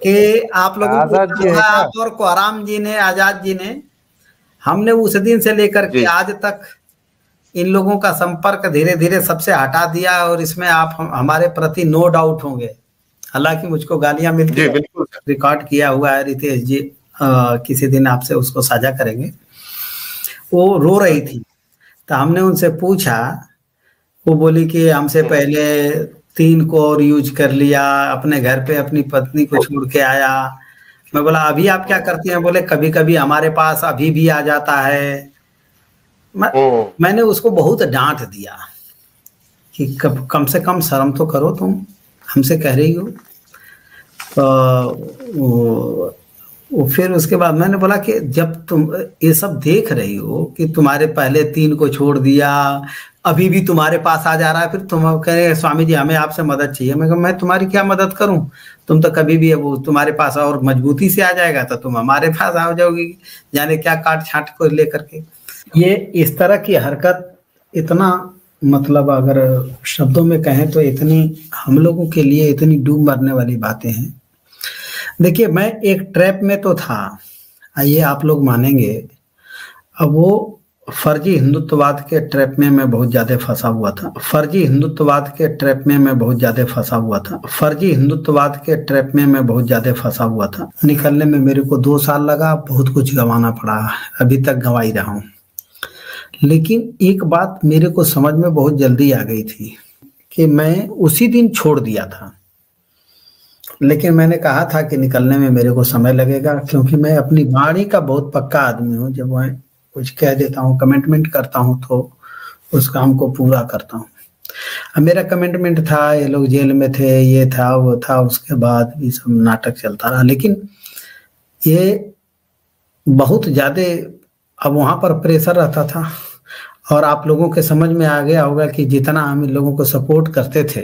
कि आप लोगों आजाद जी है को क्या? आप और कोहराम जी ने, आजाद जी ने, हमने उस दिन से लेकर के आज तक इन लोगों का संपर्क धीरे धीरे सबसे हटा दिया। और इसमें आप हमारे प्रति नो डाउट होंगे, हालांकि मुझको गालियां मिलती है, रिकॉर्ड किया हुआ है, रितेश जी किसी दिन आपसे उसको साझा करेंगे। वो रो रही थी, तो हमने उनसे पूछा, वो बोली कि हमसे पहले 3 को और यूज कर लिया, अपने घर पे अपनी पत्नी को छोड़ के आया। मैं बोला अभी आप क्या करती हैं? बोले कभी कभी हमारे पास अभी भी आ जाता है। मैंने उसको बहुत डांट दिया कि कम से कम शर्म तो करो, तुम हमसे कह रही हो। वो फिर उसके बाद मैंने बोला कि जब तुम ये सब देख रही हो कि तुम्हारे पहले 3 को छोड़ दिया, अभी भी तुम्हारे पास आ जा रहा है, फिर तुम कह रहे स्वामी जी हमें आपसे मदद चाहिए। मैं तुम्हारी क्या मदद करूं? तुम तो कभी भी वो तुम्हारे पास और मजबूती से आ जाएगा तो तुम हमारे पास आ जाओगी, जाने क्या काट छाट को लेकर के। ये इस तरह की हरकत इतना, मतलब अगर शब्दों में कहें तो इतनी हम लोगों के लिए इतनी डूब मरने वाली बातें हैं। देखिए मैं एक ट्रैप में तो था, आइए आप लोग मानेंगे। अब वो फर्जी हिंदुत्ववाद के ट्रैप में मैं बहुत ज्यादा फंसा हुआ था। फर्जी हिंदुत्ववाद के ट्रैप में मैं बहुत ज्यादा फंसा हुआ था। फर्जी हिंदुत्ववाद के ट्रैप में मैं बहुत ज्यादा फंसा हुआ था। निकलने में मेरे को 2 साल लगा, बहुत कुछ गंवाना पड़ा, अभी तक गंवा ही रहा हूँ। लेकिन एक बात मेरे को समझ में बहुत जल्दी आ गई थी कि मैं उसी दिन छोड़ दिया था, लेकिन मैंने कहा था कि निकलने में मेरे को समय लगेगा, क्योंकि मैं अपनी वाणी का बहुत पक्का आदमी हूँ। जब मैं कुछ कह देता हूँ, कमिटमेंट करता हूँ, तो उस काम को पूरा करता हूँ। अब मेरा कमिटमेंट था, ये लोग जेल में थे, ये था वो था, उसके बाद भी सब नाटक चलता रहा। लेकिन ये बहुत ज्यादा अब वहां पर प्रेशर रहता था, और आप लोगों के समझ में आ गया होगा कि जितना हम इन लोगों को सपोर्ट करते थे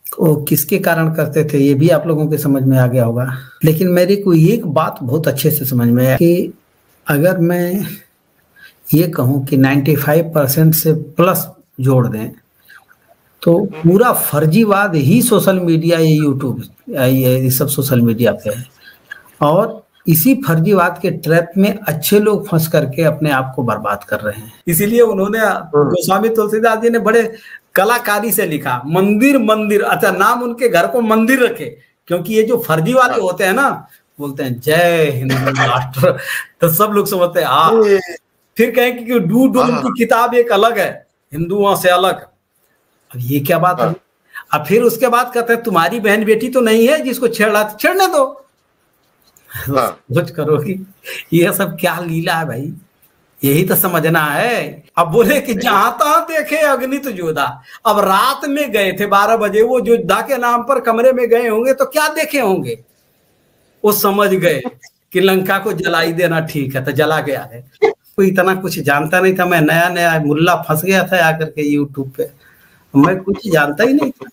वो किसके कारण करते थे, ये भी आप लोगों के समझ में आ गया होगा। लेकिन मेरे को एक बात बहुत अच्छे से समझ में आया कि अगर मैं ये कहूँ कि 95% से प्लस जोड़ दें तो पूरा फर्जीवाद ही सोशल मीडिया, ये यूट्यूब, ये सब सोशल मीडिया पे है। और इसी फर्जीवाद के ट्रैप में अच्छे लोग फंस करके अपने आप को बर्बाद कर रहे हैं। इसीलिए उन्होंने, गोस्वामी तुलसीदास जी ने बड़े कलाकारी से लिखा, मंदिर मंदिर, अच्छा नाम उनके घर को मंदिर रखे, क्योंकि ये जो फर्जी वाले होते हैं ना, बोलते हैं जय हिंद राष्ट्र, तो सब लोग समझते हैं फिर कहें कि डूड उनकी किताब एक अलग है, हिंदुओं से अलग। अब ये क्या बात है? अब फिर उसके बाद कहते हैं तुम्हारी बहन बेटी तो नहीं है जिसको छेड़ने दो। सोच करो कि ये सब क्या लीला है भाई, यही तो समझना है। अब बोले कि जहां तहां देखे अग्नित जोधा, अब रात में गए थे 12 बजे, वो जोधा के नाम पर कमरे में गए होंगे तो क्या देखे होंगे? वो समझ गए कि लंका को जलाई देना ठीक है, तो जला गया है। कोई इतना कुछ जानता नहीं था, मैं नया नया मुल्ला फंस गया था आकर के यूट्यूब पे, मैं कुछ जानता ही नहीं था।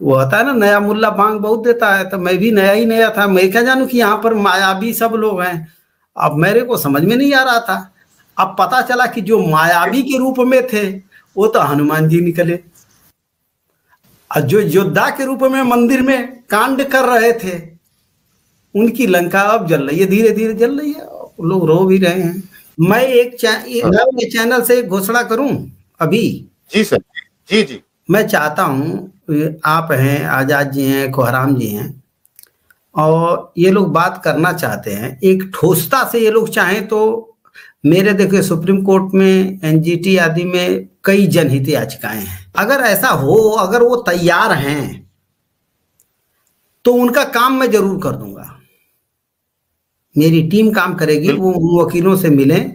वो होता है ना, नया मुल्ला बांग बहुत देता है, तो मैं भी नया ही नया था, मैं क्या जानू कि यहाँ पर मायावी सब लोग हैं। अब मेरे को समझ में नहीं आ रहा था। अब पता चला कि जो मायावी के रूप में थे वो तो हनुमान जी निकले, और जो योद्धा के रूप में मंदिर में कांड कर रहे थे उनकी लंका अब जल रही है, धीरे धीरे जल रही है, लोग रो भी रहे हैं। मैं एक चैनल से घोषणा करूं अभी। जी सर, जी जी। मैं चाहता हूं, आप हैं, आजाद जी हैं, कोहराम जी हैं, और ये लोग बात करना चाहते हैं एक ठोसता से। ये लोग चाहें तो मेरे देखिए सुप्रीम कोर्ट में, एनजीटी आदि में कई जनहित याचिकाएं हैं। अगर ऐसा हो, अगर वो तैयार हैं तो उनका काम मैं जरूर कर दूंगा। मेरी टीम काम करेगी, वो वकीलों से मिलें,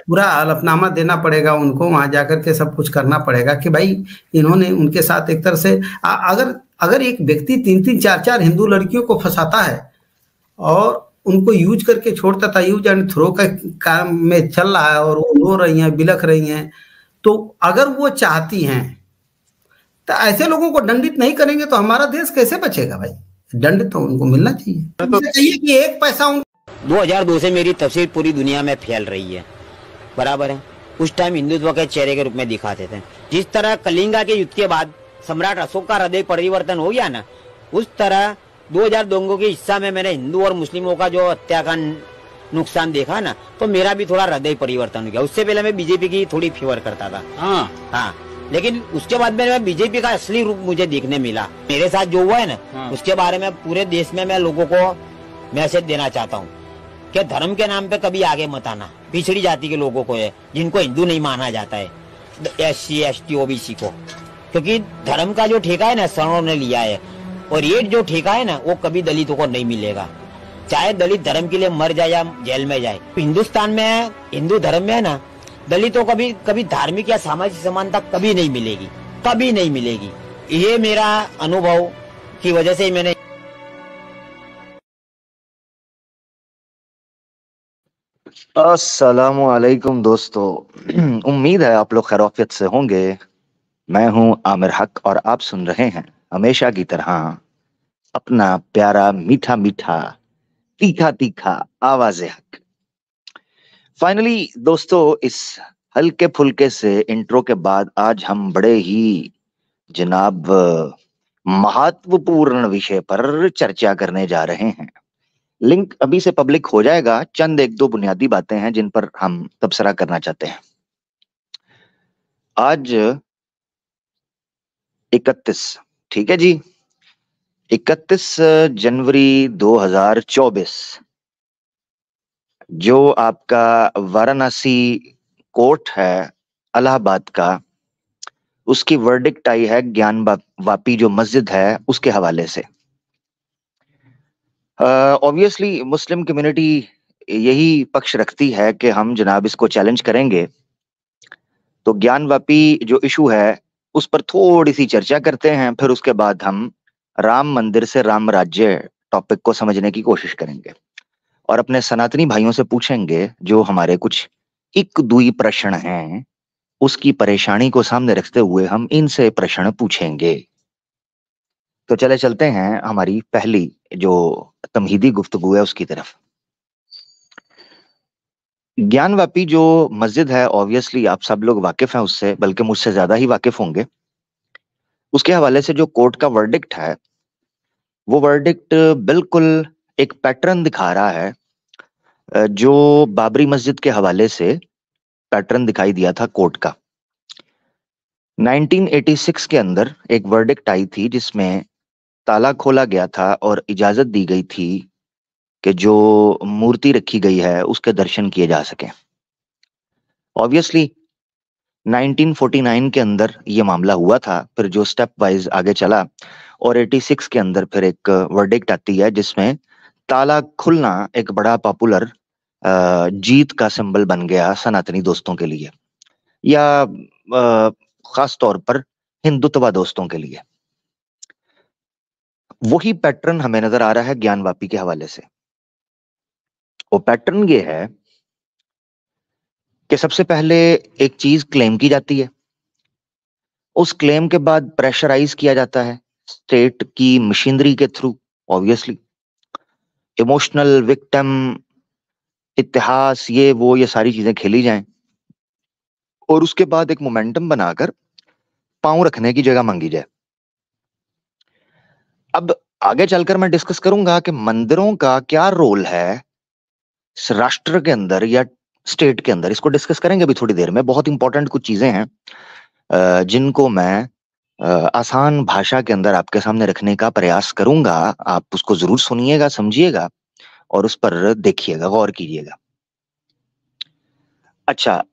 पूरा हलफनामा देना पड़ेगा उनको, वहां जाकर के सब कुछ करना पड़ेगा कि भाई इन्होंने उनके साथ एक तरह से अगर एक व्यक्ति 3-3, 4-4 हिंदू लड़कियों को फंसाता है और उनको यूज करके छोड़ता था, यूज एंड थ्रो का काम में चल रहा है, और वो रो रही हैं, बिलख रही हैं, तो अगर वो चाहती हैं तो ऐसे लोगों को दंडित नहीं करेंगे तो हमारा देश कैसे बचेगा भाई? दंड तो उनको मिलना चाहिए। चाहिए कि एक पैसा 2002 से मेरी तस्वीर पूरी दुनिया में फैल रही है, बराबर है। उस टाइम हिंदुत्व के चेहरे के रूप में दिखाते थे। जिस तरह कलिंगा के युद्ध के बाद सम्राट अशोक का हृदय परिवर्तन हो गया ना, उस तरह 2000 दंगों के हिस्सा में मैंने हिंदू और मुस्लिमों का जो हत्या का नुकसान देखा ना, तो मेरा भी थोड़ा हृदय परिवर्तन हो गया। उससे पहले मैं बीजेपी की थोड़ी फेवर करता था। हाँ, लेकिन उसके बाद में मैं बीजेपी का असली रूप मुझे देखने मिला। मेरे साथ जो हुआ है ना, उसके बारे में पूरे देश में मैं लोगों को मैसेज देना चाहता हूँ कि धर्म के नाम पे कभी आगे मत आना। पिछड़ी जाति के लोगों को है, जिनको हिंदू नहीं माना जाता है, SC ST OBC को, क्योंकि धर्म का जो ठेका है ना सवर्णों ने लिया है, और ये जो ठेका है ना वो कभी दलितों को नहीं मिलेगा। चाहे दलित धर्म के लिए मर जाए या जेल में जाए। हिंदुस्तान में हिंदू धर्म में है ना, दलितों को कभी धार्मिक या सामाजिक समानता कभी नहीं मिलेगी, कभी नहीं मिलेगी। ये मेरा अनुभव की वजह से मैंने। अस्सलामु अलैकुम दोस्तों, उम्मीद है आप लोग खैरियत से होंगे। मैं हूं आमिर हक और आप सुन रहे हैं हमेशा की तरह अपना प्यारा मीठा मीठा तीखा तीखा आवाज़े हक। फाइनली दोस्तों, इस हल्के फुल्के से इंट्रो के बाद आज हम बड़े ही जनाब महत्वपूर्ण विषय पर चर्चा करने जा रहे हैं। लिंक अभी से पब्लिक हो जाएगा। चंद एक दो बुनियादी बातें हैं जिन पर हम तबसरा करना चाहते हैं। आज 31, ठीक है जी, 31 जनवरी 2024 जो आपका वाराणसी कोर्ट है इलाहाबाद का, उसकी वर्डिक्ट आई है ज्ञान वापी जो मस्जिद है उसके हवाले से। ऑब्वियसली मुस्लिम कम्युनिटी यही पक्ष रखती है कि हम जनाब इसको चैलेंज करेंगे। तो ज्ञान वापी जो इशू है उस पर थोड़ी सी चर्चा करते हैं, फिर उसके बाद हम राम मंदिर से राम राज्य टॉपिक को समझने की कोशिश करेंगे और अपने सनातनी भाइयों से पूछेंगे जो हमारे कुछ एक दुई प्रश्न हैं, उसकी परेशानी को सामने रखते हुए हम इनसे प्रश्न पूछेंगे। तो चले चलते हैं हमारी पहली जो तमहीदी गुफ्तगू है उसकी तरफ। ज्ञानवापी जो मस्जिद है, ऑब्वियसली आप सब लोग वाकिफ हैं उससे, बल्कि मुझसे ज्यादा ही वाकिफ होंगे। उसके हवाले से जो कोर्ट का वर्डिक्ट है वो वर्डिक्ट बिल्कुल एक पैटर्न दिखा रहा है जो बाबरी मस्जिद के हवाले से पैटर्न दिखाई दिया था कोर्ट का। 1986 के अंदर एक वर्डिक्ट आई थी जिसमें ताला खोला गया था और इजाजत दी गई थी कि जो मूर्ति रखी गई है उसके दर्शन किए जा सके। ऑब्वियसली 1949 के अंदर ये मामला हुआ था, फिर जो स्टेप वाइज आगे चला और 86 के अंदर फिर एक वर्डिक्ट आती है जिसमें ताला खुलना एक बड़ा पॉपुलर जीत का सिंबल बन गया सनातनी दोस्तों के लिए, या खास तौर पर हिंदुत्व दोस्तों के लिए। वही पैटर्न हमें नजर आ रहा है ज्ञानवापी के हवाले से। वो पैटर्न ये है कि सबसे पहले एक चीज क्लेम की जाती है, उस क्लेम के बाद प्रेशराइज किया जाता है स्टेट की मशीनरी के थ्रू। ऑब्वियसली इमोशनल विक्टिम इतिहास ये सारी चीजें खेली जाएं और उसके बाद एक मोमेंटम बनाकर पांव रखने की जगह मांगी जाए। अब आगे चलकर मैं डिस्कस करूंगा कि मंदिरों का क्या रोल है राष्ट्र के अंदर या स्टेट के अंदर। इसको डिस्कस करेंगे अभी थोड़ी देर में। बहुत इंपॉर्टेंट कुछ चीजें हैं जिनको मैं आसान भाषा के अंदर आपके सामने रखने का प्रयास करूंगा। आप उसको जरूर सुनिएगा, समझिएगा और उस पर देखिएगा, गौर कीजिएगा। अच्छा,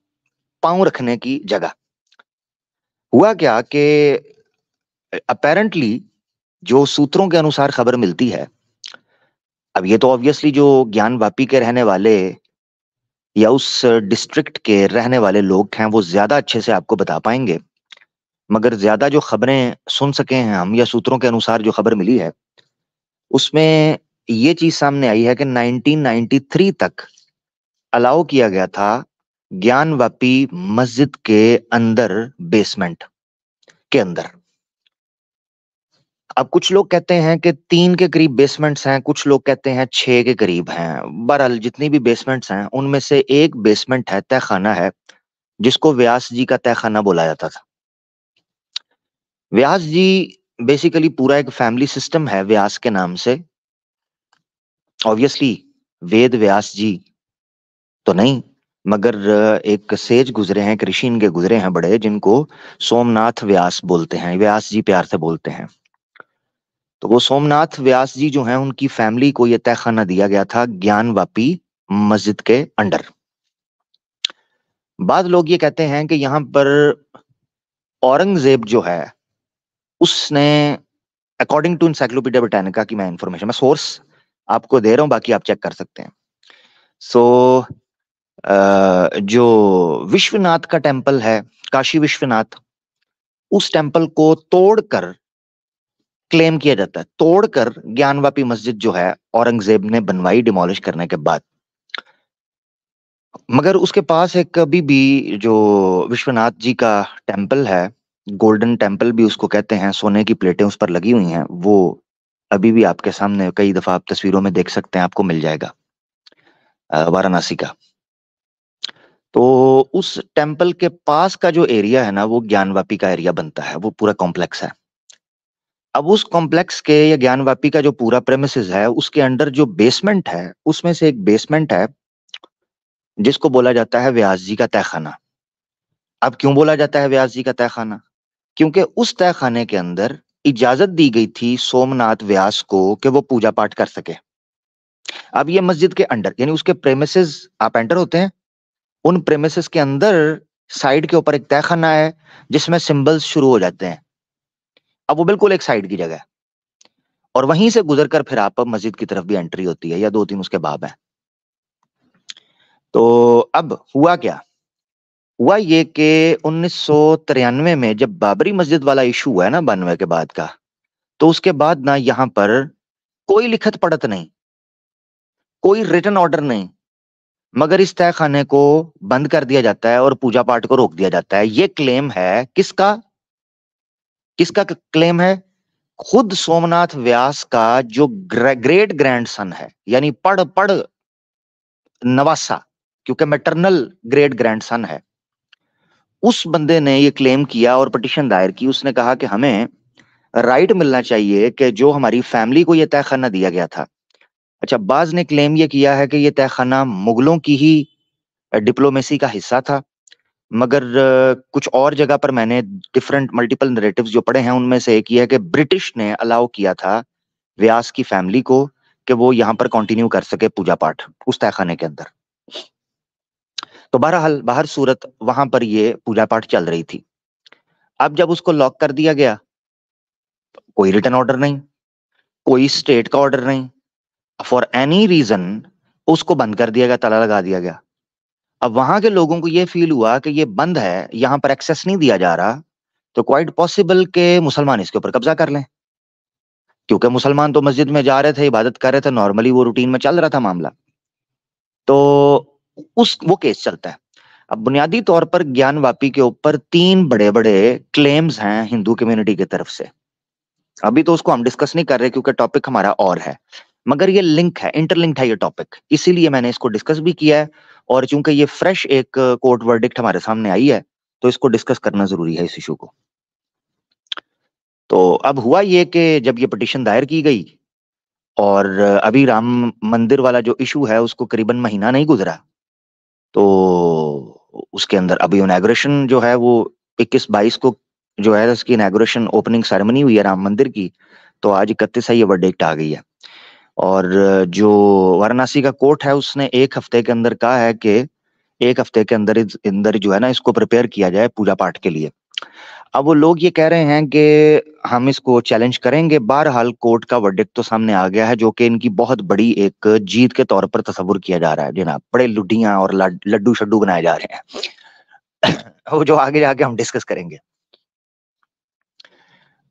पांव रखने की जगह हुआ क्या कि अपेरेंटली जो सूत्रों के अनुसार खबर मिलती है, अब ये तो ऑब्वियसली जो ज्ञानवापी के रहने वाले या उस डिस्ट्रिक्ट के रहने वाले लोग हैं वो ज्यादा अच्छे से आपको बता पाएंगे, मगर ज्यादा जो खबरें सुन सके हैं हम या सूत्रों के अनुसार जो खबर मिली है उसमें ये चीज सामने आई है कि 1993 तक अलाउ किया गया था ज्ञानवापी मस्जिद के अंदर, बेसमेंट के अंदर। अब कुछ लोग कहते हैं कि 3 के करीब बेसमेंट्स हैं, कुछ लोग कहते हैं 6 के करीब हैं। बहरहाल जितनी भी बेसमेंट्स हैं उनमें से एक बेसमेंट है, तहखाना है, जिसको व्यास जी का तहखाना बोला जाता था। व्यास जी बेसिकली पूरा एक फैमिली सिस्टम है व्यास के नाम से, ऑब्वियसली वेद व्यास जी तो नहीं, मगर एक सेज गुजरे हैं, एक ऋषि इनके गुजरे हैं बड़े, जिनको सोमनाथ व्यास बोलते हैं, व्यास जी प्यार से बोलते हैं। तो वो सोमनाथ व्यास जी जो हैं, उनकी फैमिली को ये तहखाना दिया गया था ज्ञानवापी मस्जिद के अंडर। बाद लोग ये कहते हैं कि यहाँ पर औरंगजेब जो है उसने, अकॉर्डिंग टू इंसाइक्लोपीडिया ब्रिटानिका की मैं इंफॉर्मेशन, मैं सोर्स आपको दे रहा हूं, बाकी आप चेक कर सकते हैं। सो जो विश्वनाथ का टेम्पल है, काशी विश्वनाथ, उस टेम्पल को तोड़कर क्लेम किया जाता है, तोड़कर ज्ञानवापी मस्जिद जो है औरंगजेब ने बनवाई डिमोलिश करने के बाद। मगर उसके पास एक अभी भी जो विश्वनाथ जी का टेम्पल है, गोल्डन टेम्पल भी उसको कहते हैं, सोने की प्लेटें उस पर लगी हुई हैं, वो अभी भी आपके सामने कई दफा आप तस्वीरों में देख सकते हैं, आपको मिल जाएगा, वाराणसी का। तो उस टेम्पल के पास का जो एरिया है ना, वो ज्ञानवापी का एरिया बनता है, वो पूरा कॉम्प्लेक्स है। अब उस कॉम्प्लेक्स के या ज्ञानवापी का जो पूरा प्रेमिसेस है, उसके अंडर जो बेसमेंट है, उसमें से एक बेसमेंट है जिसको बोला जाता है व्यास जी का तहखाना। अब क्यों बोला जाता है व्यास जी का तहखाना? क्योंकि उस तहखाने के अंदर इजाजत दी गई थी सोमनाथ व्यास को कि वो पूजा पाठ कर सके। अब ये मस्जिद के अंडर, यानी उसके प्रेमिसेस आप एंटर होते हैं, उन प्रेमिसेस के अंदर साइड के ऊपर एक तहखाना है जिसमें सिंबल्स शुरू हो जाते हैं। अब वो बिल्कुल एक साइड की जगह है, और वहीं से गुजरकर फिर आप मस्जिद की तरफ भी एंट्री होती है, या 2-3 उसके बाब हैं। तो अब हुआ क्या? हुआ ये कि 1993 में जब बाबरी मस्जिद वाला इशू हुआ है ना 92 के बाद का, तो उसके बाद ना यहाँ पर कोई लिखत पढ़त नहीं, कोई रिटन ऑर्डर नहीं, मगर इस तहखाने को बंद कर दिया जाता है और पूजा पाठ को रोक दिया जाता है। ये क्लेम है किसका? किसका क्लेम है? खुद सोमनाथ व्यास का जो ग्रेट ग्रैंडसन है, यानी पढ़ पढ़ नवासा, क्योंकि मैटरनल ग्रेट ग्रैंडसन है, उस बंदे ने ये क्लेम किया और पिटीशन दायर की। उसने कहा कि हमें राइट मिलना चाहिए कि जो हमारी फैमिली को ये तहखाना दिया गया था। अच्छा, बाज ने क्लेम ये किया है कि ये तहखाना मुगलों की ही डिप्लोमेसी का हिस्सा था, मगर कुछ और जगह पर मैंने डिफरेंट मल्टीपल नैरेटिव्स जो पढ़े हैं, उनमें से एक ये है कि ब्रिटिश ने अलाउ किया था व्यास की फैमिली को कि वो यहाँ पर कंटिन्यू कर सके पूजा पाठ उस तहखाने के अंदर। तो बहरहाल बाहर सूरत वहां पर ये पूजा पाठ चल रही थी। अब जब उसको लॉक कर दिया गया, कोई रिटर्न ऑर्डर नहीं, कोई स्टेट का ऑर्डर नहीं, फॉर एनी रीजन उसको बंद कर दिया गया, ताला लगा दिया गया। अब वहां के लोगों को ये फील हुआ कि ये बंद है, यहां पर एक्सेस नहीं दिया जा रहा, तो क्वाइट पॉसिबल के मुसलमान इसके ऊपर कब्जा कर लें, क्योंकि मुसलमान तो मस्जिद में जा रहे थे, इबादत कर रहे थे, नॉर्मली वो रूटीन में चल रहा था मामला। तो वो केस चलता है। अब बुनियादी तौर पर ज्ञानवापी के ऊपर 3 बड़े बड़े क्लेम्स हैं हिंदू कम्युनिटी की तरफ से। अभी तो उसको हम डिस्कस नहीं कर रहे क्योंकि टॉपिक हमारा और है, मगर ये लिंक है, इंटरलिंक्ड है ये टॉपिक, इसीलिए मैंने इसको डिस्कस भी किया है। और चूंकि ये फ्रेश एक कोर्ट वर्डिक्ट हमारे सामने आई है, तो इसको डिस्कस करना जरूरी है, इस इशू को। तो अब हुआ ये कि जब ये पिटीशन दायर की गई, और अभी राम मंदिर वाला जो इशू है उसको करीबन महीना नहीं गुजरा, तो उसके अंदर अभी इनॉग्रेशन जो है वो 21-22 को जो है उसकी इनॉग्रेशन ओपनिंग सेरेमनी हुई है राम मंदिर की। तो आज 31 है, ये वर्डिक्ट आ गई है। और जो वाराणसी का कोर्ट है उसने 1 हफ्ते के अंदर कहा है कि 1 हफ्ते के अंदर जो है ना इसको प्रिपेयर किया जाए पूजा पाठ के लिए। अब वो लोग ये कह रहे हैं कि हम इसको चैलेंज करेंगे। बहरहाल कोर्ट का वर्डिक्ट तो सामने आ गया है, जो कि इनकी बहुत बड़ी एक जीत के तौर पर तस्वुर किया जा रहा है जनाब। बड़े लुड्डियां और लड्डू शड्डू बनाए जा रहे हैं वो जो आगे जाके हम डिस्कस करेंगे।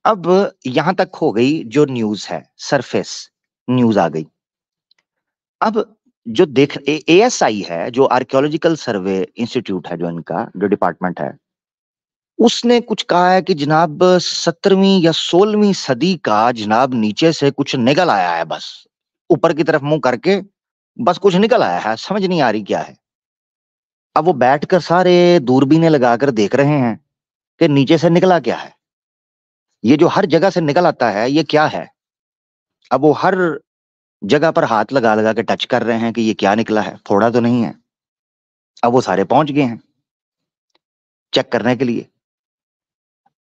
अब यहां तक हो गई जो न्यूज है, सरफेस न्यूज आ गई। अब जो ASI है, जो आर्कियोलॉजिकल सर्वे इंस्टीट्यूट है, जो इनका जो डिपार्टमेंट है, उसने कुछ कहा है कि जनाब 17वीं या 16वीं सदी का जनाब नीचे से कुछ निकल आया है, बस ऊपर की तरफ मुंह करके बस कुछ निकल आया है, समझ नहीं आ रही क्या है। अब वो बैठकर सारे दूरबीनें लगाकर देख रहे हैं कि नीचे से निकला क्या है, ये जो हर जगह से निकल आता है ये क्या है। अब वो हर जगह पर हाथ लगा लगा के टच कर रहे हैं कि ये क्या निकला है, फोड़ा तो नहीं है। अब वो सारे पहुंच गए हैं चेक करने के लिए।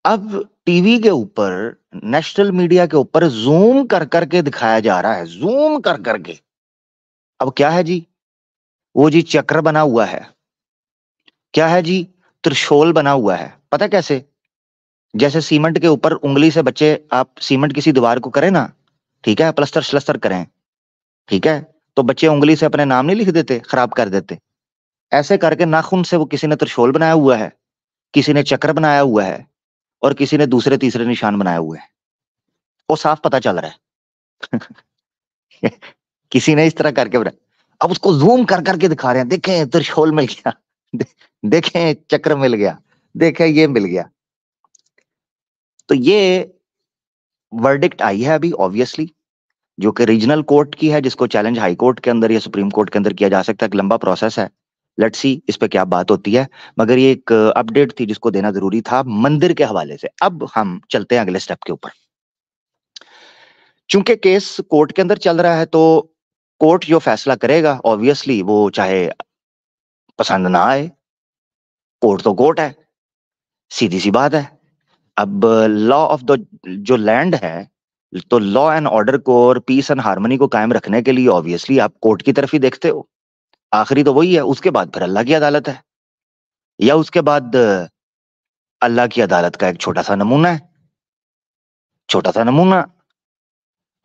अब टीवी के ऊपर, नेशनल मीडिया के ऊपर जूम कर करके दिखाया जा रहा है, जूम कर करके। अब क्या है जी, वो जी चक्र बना हुआ है, क्या है जी, त्रिशूल बना हुआ है। पता कैसे? जैसे सीमेंट के ऊपर उंगली से बच्चे, आप सीमेंट किसी दीवार को करें ना, ठीक है, प्लस्तर श्लस्तर करें, ठीक है, तो बच्चे उंगली से अपने नाम नहीं लिख देते, खराब कर देते। ऐसे करके नाखून से वो किसी ने त्रिशूल बनाया हुआ है, किसी ने चक्र बनाया हुआ है, और किसी ने दूसरे तीसरे निशान बनाए हुए हैं। वो साफ पता चल रहा है किसी ने इस तरह करके बनाया। अब उसको जूम कर करके दिखा रहे हैं, देखें त्रिशूल मिल गया, देखें चक्र मिल गया, देखें ये मिल गया। तो ये वर्डिक्ट आई है अभी ऑब्वियसली, जो कि रीजनल कोर्ट की है, जिसको चैलेंज हाई कोर्ट के अंदर या सुप्रीम कोर्ट के अंदर किया जा सकता है। एक लंबा प्रोसेस है, लेट्स सी इस पे क्या बात होती है। मगर ये एक अपडेट थी जिसको देना जरूरी था मंदिर के हवाले से। अब हम चलते हैं अगले स्टेप के ऊपर। चूंकि केस कोर्ट के अंदर चल रहा है, तो कोर्ट जो फैसला करेगा ऑब्वियसली वो चाहे पसंद ना आए, कोर्ट तो कोर्ट है, सीधी सी बात है। अब लॉ ऑफ द जो लैंड है, तो लॉ एंड ऑर्डर को और पीस एंड हार्मनी को कायम रखने के लिए ऑब्वियसली आप कोर्ट की तरफ ही देखते हो। आखिरी तो वही है, उसके बाद फिर अल्लाह की अदालत है, या उसके बाद अल्लाह की अदालत का एक छोटा सा नमूना है, छोटा सा नमूना।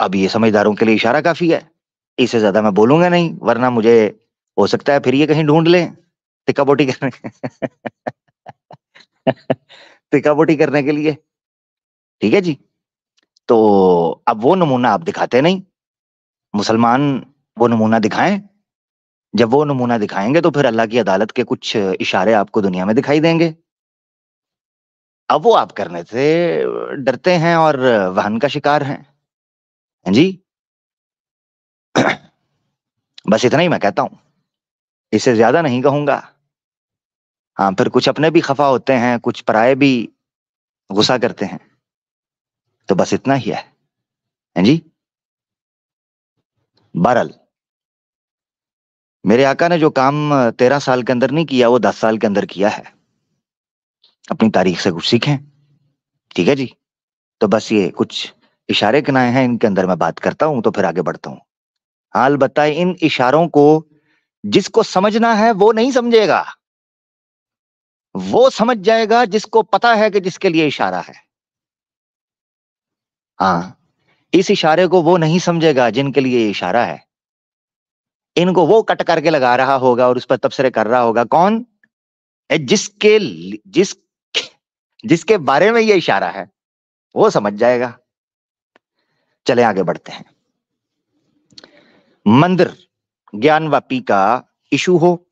अब ये समझदारों के लिए इशारा काफी है, इससे ज्यादा मैं बोलूंगा नहीं, वरना मुझे हो सकता है फिर ये कहीं ढूंढ लें टिक्का बोटी करने टिक्का बोटी करने के लिए, ठीक है जी। तो अब वो नमूना आप दिखाते नहीं, मुसलमान वो नमूना दिखाएं। जब वो नमूना दिखाएंगे तो फिर अल्लाह की अदालत के कुछ इशारे आपको दुनिया में दिखाई देंगे। अब वो आप करने से डरते हैं और वहन का शिकार हैं जी। बस इतना ही मैं कहता हूं, इससे ज्यादा नहीं कहूंगा। हाँ, फिर कुछ अपने भी खफा होते हैं, कुछ पराये भी गुस्सा करते हैं, तो बस इतना ही है जी। बहरहाल मेरे आका ने जो काम 13 साल के अंदर नहीं किया, वो 10 साल के अंदर किया है। अपनी तारीख से कुछ सीखें, ठीक है जी। तो बस ये कुछ इशारे किनाए हैं, इनके अंदर मैं बात करता हूं तो फिर आगे बढ़ता हूं। हाल बताए, इन इशारों को जिसको समझना है वो नहीं समझेगा, वो समझ जाएगा जिसको पता है कि जिसके लिए इशारा है। हाँ, इस इशारे को वो नहीं समझेगा जिनके लिए इशारा है। इनको वो कट करके लगा रहा होगा और उस पर तबसरे कर रहा होगा कौन? जिसके बारे में ये इशारा है, वो समझ जाएगा। चले आगे बढ़ते हैं। मंदिर ज्ञानवापी का इशू हो,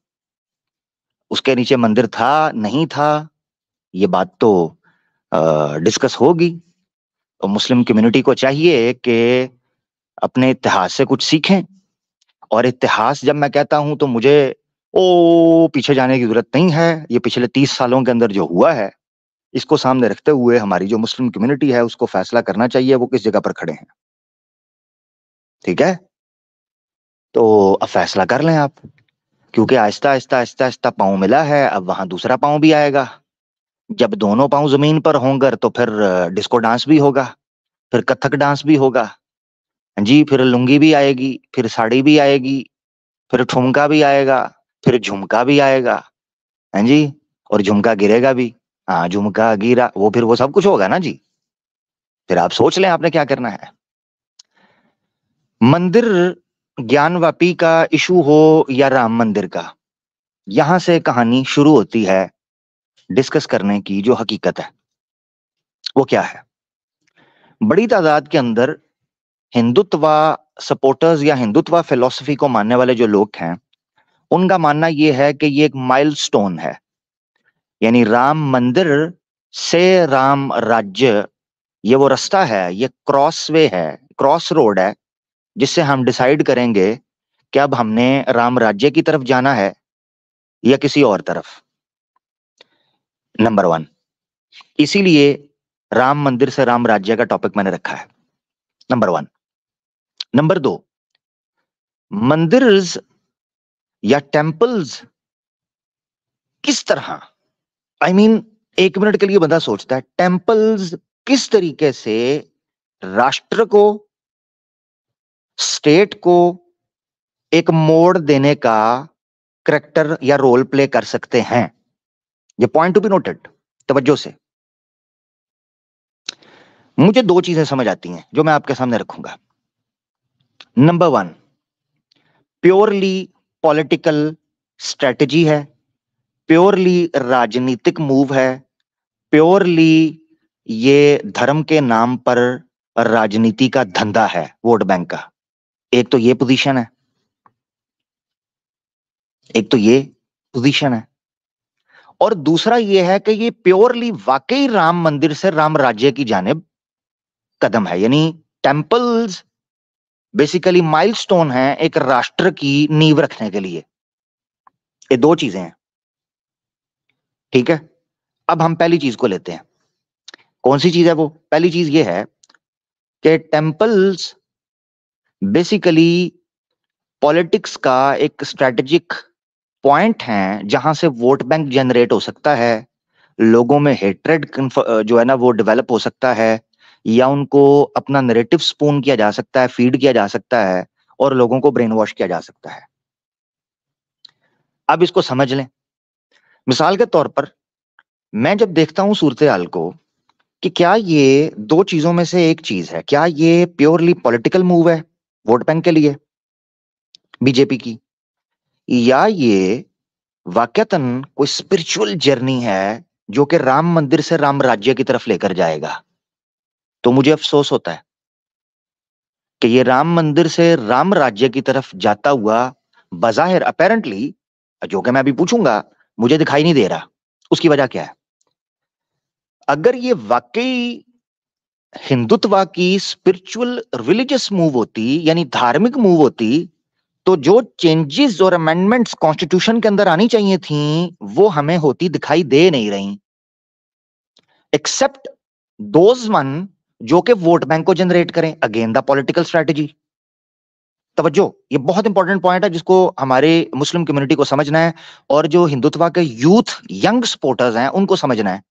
उसके नीचे मंदिर था नहीं था, ये बात तो डिस्कस होगी। और मुस्लिम कम्युनिटी को चाहिए कि अपने इतिहास से कुछ सीखें। और इतिहास जब मैं कहता हूं तो मुझे पीछे जाने की जरूरत नहीं है। ये पिछले 30 सालों के अंदर जो हुआ है, इसको सामने रखते हुए हमारी जो मुस्लिम कम्युनिटी है उसको फैसला करना चाहिए वो किस जगह पर खड़े हैं, ठीक है। तो अब फैसला कर लें आप, क्योंकि आहिस्ता आहिस्ता आहिस्ता आहिस्ता पांव मिला है, अब वहां दूसरा पांव भी आएगा। जब दोनों पांव जमीन पर होंगे तो फिर डिस्को डांस भी होगा, फिर कथक डांस भी होगा जी, फिर लुंगी भी आएगी, फिर साड़ी भी आएगी, फिर ठुमका भी आएगा, फिर झुमका भी आएगा, हैं जी, और झुमका गिरेगा भी। हाँ, झुमका गिरा, वो फिर वो सब कुछ होगा ना जी। फिर आप सोच लें आपने क्या करना है। मंदिर ज्ञानवापी का इशू हो या राम मंदिर का, यहां से कहानी शुरू होती है डिस्कस करने की। जो हकीकत है वो क्या है? बड़ी तादाद के अंदर हिंदुत्व सपोर्टर्स या हिंदुत्व फिलॉसफी को मानने वाले जो लोग हैं, उनका मानना यह है कि ये एक माइलस्टोन है, यानी राम मंदिर से राम राज्य, ये वो रास्ता है, ये क्रॉस वे है, क्रॉस रोड है, जिससे हम डिसाइड करेंगे कि अब हमने राम राज्य की तरफ जाना है या किसी और तरफ। नंबर 1, इसीलिए राम मंदिर से राम राज्य का टॉपिक मैंने रखा है, नंबर 1। नंबर 2, मंदिर्स या टेम्पल्स किस तरह, आई मीन एक मिनट के लिए बंदा सोचता है, टेम्पल्स किस तरीके से राष्ट्र को, स्टेट को एक मोड़ देने का करैक्टर या रोल प्ले कर सकते हैं। ये पॉइंट टू बी नोटेड, तवज्जो से। मुझे दो चीजें समझ आती हैं जो मैं आपके सामने रखूंगा। नंबर 1, प्योरली पॉलिटिकल स्ट्रेटजी है, प्योरली राजनीतिक मूव है, प्योरली ये धर्म के नाम पर राजनीति का धंधा है वोट बैंक का। एक तो ये पोजीशन है, एक तो ये पोजीशन है, और दूसरा ये है कि ये प्योरली वाकई राम मंदिर से राम राज्य की जानिब कदम है। यानी टेम्पल्स बेसिकली माइलस्टोन है एक राष्ट्र की नींव रखने के लिए। ये दो चीजें हैं, ठीक है। अब हम पहली चीज को लेते हैं। कौन सी चीज है वो? पहली चीज ये है कि टेम्पल्स बेसिकली पॉलिटिक्स का एक स्ट्रेटेजिक पॉइंट है जहां से वोट बैंक जनरेट हो सकता है, लोगों में हेट्रेड जो है ना वो डेवलप हो सकता है, या उनको अपना नैरेटिव स्पून किया जा सकता है, फीड किया जा सकता है, और लोगों को ब्रेन वॉश किया जा सकता है। अब इसको समझ लें। मिसाल के तौर पर मैं जब देखता हूं सूरत हाल को कि क्या ये दो चीजों में से एक चीज है, क्या ये प्योरली पॉलिटिकल मूव है वोट बैंक के लिए बीजेपी की, या ये वाकयातन कोई स्पिरिचुअल जर्नी है जो कि राम मंदिर से राम राज्य की तरफ लेकर जाएगा। तो मुझे अफसोस होता है कि ये राम मंदिर से राम राज्य की तरफ जाता हुआ बजाहिर अपेरेंटली, जो कि मैं अभी पूछूंगा, मुझे दिखाई नहीं दे रहा। उसकी वजह क्या है? अगर ये वाकई हिंदुत्व की स्पिरिचुअल रिलीजियस मूव होती, यानी धार्मिक मूव होती, तो जो चेंजेस और अमेंडमेंट्स कॉन्स्टिट्यूशन के अंदर आनी चाहिए थी वो हमें होती दिखाई दे नहीं रही, एक्सेप्ट दोज वन जो कि वोट बैंक को जनरेट करें। Again the political strategy. तवज्जो, ये बहुत इंपॉर्टेंट पॉइंट है जिसको हमारे मुस्लिम कम्युनिटी को समझना है, और जो हिंदुत्व के यूथ यंग सपोर्टर्स हैं उनको समझना है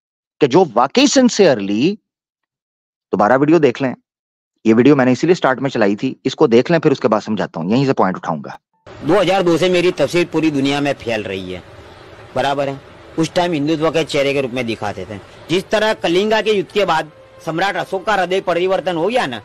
कि जो वाकई सिंसियरली, दोबारा वीडियो देख लें, ये वीडियो मैंने इसीलिए स्टार्ट में चलाई थी, इसको देख लें, फिर उसके बाद समझाता हूं, यहीं से पॉइंट उठाऊंगा। 2002 से मेरी तस्वीर पूरी दुनिया में फैल रही है, बराबर है। उस टाइम हिंदुत्व के चेहरे के रूप में दिखाते थे। जिस तरह कलिंगा के युद्ध के बाद सम्राट अशोक का हृदय परिवर्तन हो गया ना,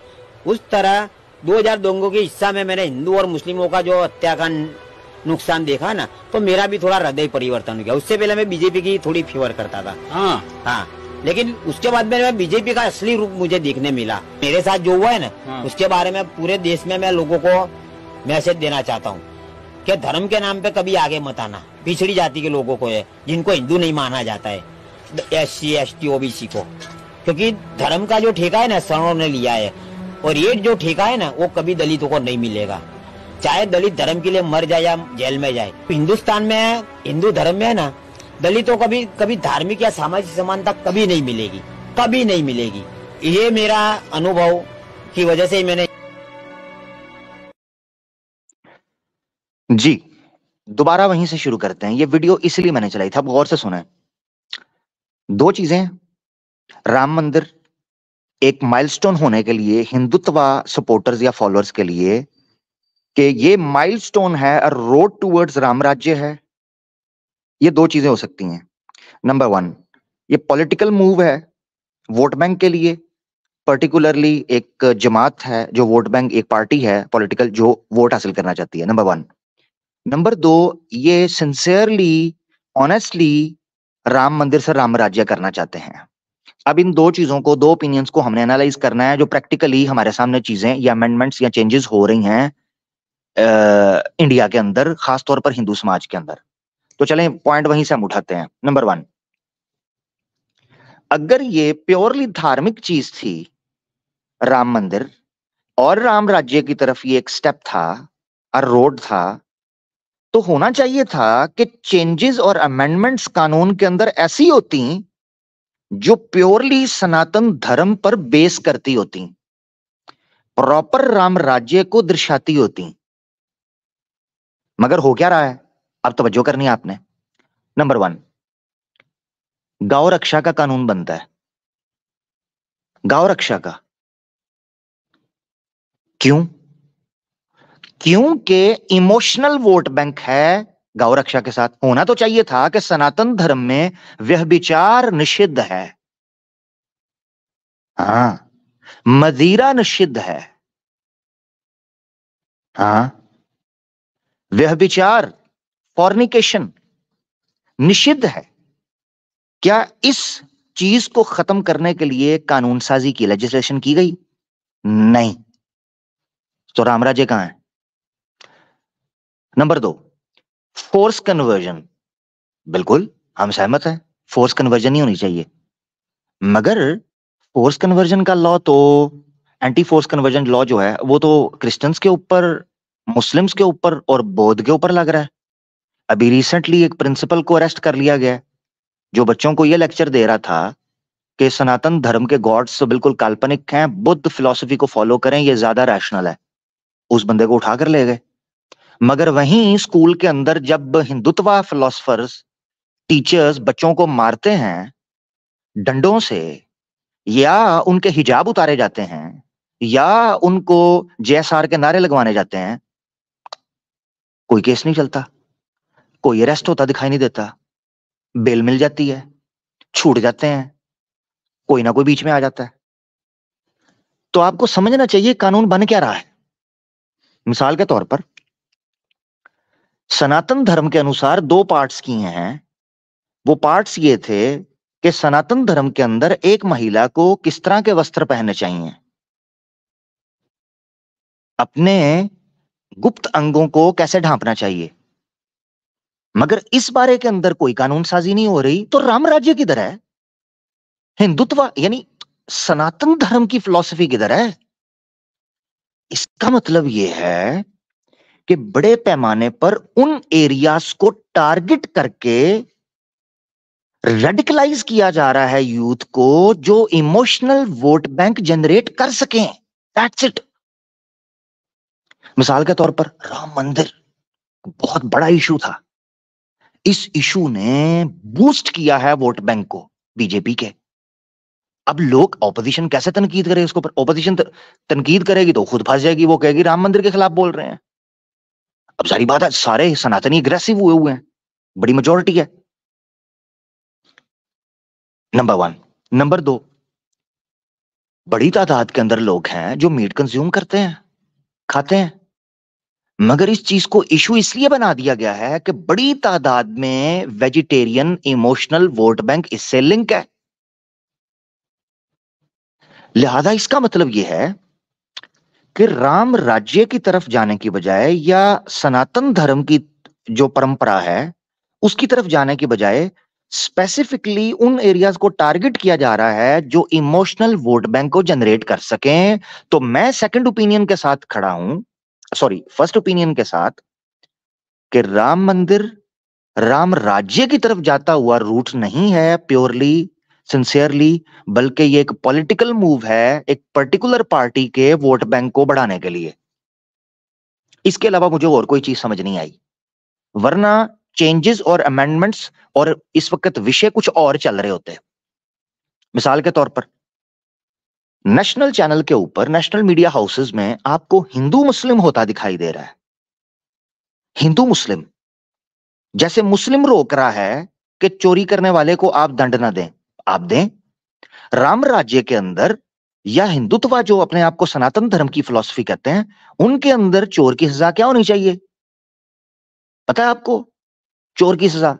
उस तरह 2002 के हिस्सा में मैंने हिंदू और मुस्लिमों का जो हत्या का नुकसान देखा ना, तो मेरा भी थोड़ा हृदय परिवर्तन हो गया। उससे पहले मैं बीजेपी की थोड़ी फेवर करता था, हाँ, लेकिन उसके बाद में मैं बीजेपी का असली रूप मुझे देखने मिला। मेरे साथ जो हुआ है ना, उसके बारे में पूरे देश में मैं लोगों को मैसेज देना चाहता हूँ कि धर्म के नाम पे कभी आगे मत आना। पिछड़ी जाति के लोगों को है, जिनको हिंदू नहीं माना जाता है, SC ST OBC को, क्योंकि धर्म का जो ठेका है ना सवर्णों ने लिया है, और ये जो ठेका है ना वो कभी दलितों को नहीं मिलेगा, चाहे दलित धर्म के लिए मर जाए या जेल में जाए। हिंदुस्तान में हिंदू धर्म में है ना, दलितों को कभी धार्मिक या सामाजिक समानता कभी नहीं मिलेगी, कभी नहीं मिलेगी। ये मेरा अनुभव की वजह से मैंने जी दोबारा वहीं से शुरू करते हैं। ये वीडियो इसलिए मैंने चलाई था, आप गौर से सुने। दो चीजें, राम मंदिर एक माइलस्टोन होने के लिए हिंदुत्व सपोर्टर्स या फॉलोअर्स के लिए कि ये माइलस्टोन है, रोड टूवर्ड्स राम राज्य है। ये दो चीजें हो सकती हैं। नंबर 1, ये पॉलिटिकल मूव है वोट बैंक के लिए, पर्टिकुलरली एक जमात है जो वोट बैंक, एक पार्टी है पॉलिटिकल जो वोट हासिल करना चाहती है, नंबर 1। नंबर 2, ये सिंसियरली ऑनेस्टली राम मंदिर से राम राज्य करना चाहते हैं। अब इन दो चीजों को, दो ओपिनियंस को हमने एनालाइज करना है, जो प्रैक्टिकली हमारे सामने चीजें या अमेंडमेंट्स या चेंजेस हो रही हैं इंडिया के अंदर, खासतौर पर हिंदू समाज के अंदर। तो चलें पॉइंट वहीं से हम उठाते हैं। नंबर 1, अगर ये प्योरली धार्मिक चीज थी राम मंदिर, और राम राज्य की तरफ ये एक स्टेप था और रोड था, तो होना चाहिए था कि चेंजेस और अमेंडमेंट्स कानून के अंदर ऐसी होती जो प्योरली सनातन धर्म पर बेस करती होती, प्रॉपर राम राज्य को दर्शाती होती। मगर हो क्या रहा है, अब तवज्जो करनी है आपने। नंबर 1, गौ रक्षा का कानून बनता है, गौ रक्षा का। क्यों? क्योंकि इमोशनल वोट बैंक है गौ रक्षा के साथ। होना तो चाहिए था कि सनातन धर्म में व्यभिचार निषिद्ध है, हाँ, मदिरा निषिद्ध है, हाँ, व्यभिचार फॉर्निकेशन निषिद्ध है। क्या इस चीज को खत्म करने के लिए कानून साजी की, लेजिस्लेशन की गई? नहीं। तो रामराज्य कहां है? Number 2, force conversion. बिल्कुल हम सहमत हैं, फोर्स कन्वर्जन ही होनी चाहिए। मगर फोर्स कन्वर्जन का लॉ तो, एंटी फोर्स कन्वर्जन लॉ जो है वो तो क्रिश्चियंस के ऊपर, मुस्लिम्स के ऊपर और बौद्ध के ऊपर लग रहा है। अभी रिसेंटली एक प्रिंसिपल को अरेस्ट कर लिया गया जो बच्चों को यह लेक्चर दे रहा था कि सनातन धर्म के गॉड्स तो बिल्कुल काल्पनिक हैं, बुद्ध फिलॉसफी को फॉलो करें, ये ज्यादा रैशनल है। उस बंदे को उठाकर ले गए। मगर वहीं स्कूल के अंदर जब हिंदुत्व फिलोसफर्स, टीचर्स बच्चों को मारते हैं डंडों से, या उनके हिजाब उतारे जाते हैं, या उनको जेएसआर के नारे लगवाने जाते हैं, कोई केस नहीं चलता, कोई अरेस्ट होता दिखाई नहीं देता, बेल मिल जाती है, छूट जाते हैं, कोई ना कोई बीच में आ जाता है। तो आपको समझना चाहिए कानून बन क्या रहा है। मिसाल के तौर पर सनातन धर्म के अनुसार 2 पार्ट्स किए हैं। वो पार्ट्स ये थे कि सनातन धर्म के अंदर एक महिला को किस तरह के वस्त्र पहनने चाहिए, अपने गुप्त अंगों को कैसे ढांपना चाहिए। मगर इस बारे के अंदर कोई कानून साजी नहीं हो रही। तो राम राज्य किधर है? हिंदुत्व यानी सनातन धर्म की फिलॉसफी किधर है? इसका मतलब यह है कि बड़े पैमाने पर उन एरियाज को टारगेट करके रेडिकलाइज किया जा रहा है यूथ को, जो इमोशनल वोट बैंक जनरेट कर सकें। That's it. मिसाल के तौर पर राम मंदिर बहुत बड़ा इशू था। इस इशू ने बूस्ट किया है वोट बैंक को बीजेपी के। अब लोग, ऑपोजिशन कैसे तनकीद करे इसको? पर ऑपोजिशन तनकीद करेगी तो खुद फंस जाएगी, वो कहेगी राम मंदिर के खिलाफ बोल रहे हैं। अब सारी बात है, सारे सनातनी अग्रेसिव हुए हैं, बड़ी मेजोरिटी है। नंबर 1। नंबर 2, बड़ी तादाद के अंदर लोग हैं जो मीट कंज्यूम करते हैं, खाते हैं। मगर इस चीज को इशू इसलिए बना दिया गया है कि बड़ी तादाद में वेजिटेरियन इमोशनल वोट बैंक इससे लिंक है। लिहाजा इसका मतलब यह है कि राम राज्य की तरफ जाने की बजाय, या सनातन धर्म की जो परंपरा है उसकी तरफ जाने की बजाय, स्पेसिफिकली उन एरियाज को टारगेट किया जा रहा है जो इमोशनल वोट बैंक को जनरेट कर सकें। तो मैं सेकंड ओपिनियन के साथ खड़ा हूं, सॉरी फर्स्ट ओपिनियन के साथ, कि राम मंदिर राम राज्य की तरफ जाता हुआ रूट नहीं है प्योरली, सिंसियरली, बल्कि ये एक पॉलिटिकल मूव है एक पर्टिकुलर पार्टी के वोट बैंक को बढ़ाने के लिए। इसके अलावा मुझे और कोई चीज समझ नहीं आई। वरना चेंजेस और अमेंडमेंट्स और इस वक्त विषय कुछ और चल रहे होते हैं। मिसाल के तौर पर नेशनल चैनल के ऊपर, नेशनल मीडिया हाउसेस में आपको हिंदू मुस्लिम होता दिखाई दे रहा है। हिंदू मुस्लिम, जैसे मुस्लिम रोक रहा है कि चोरी करने वाले को आप दंड ना दें, आप दें। राम राज्य के अंदर या हिंदुत्व जो अपने आप को सनातन धर्म की फिलॉसफी कहते हैं, उनके अंदर चोर की सजा क्या होनी चाहिए पता है आपको? चोर की सजा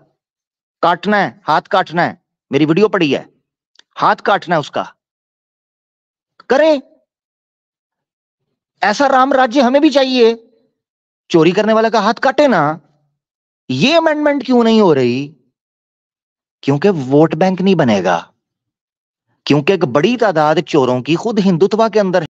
काटना है, हाथ काटना है। मेरी वीडियो पड़ी है, हाथ काटना है उसका, करें। ऐसा राम राज्य हमें भी चाहिए, चोरी करने वाले का हाथ काटे ना। ये अमेंडमेंट क्यों नहीं हो रही? क्योंकि वोट बैंक नहीं बनेगा, क्योंकि एक बड़ी तादाद चोरों की खुद हिंदुत्व के अंदर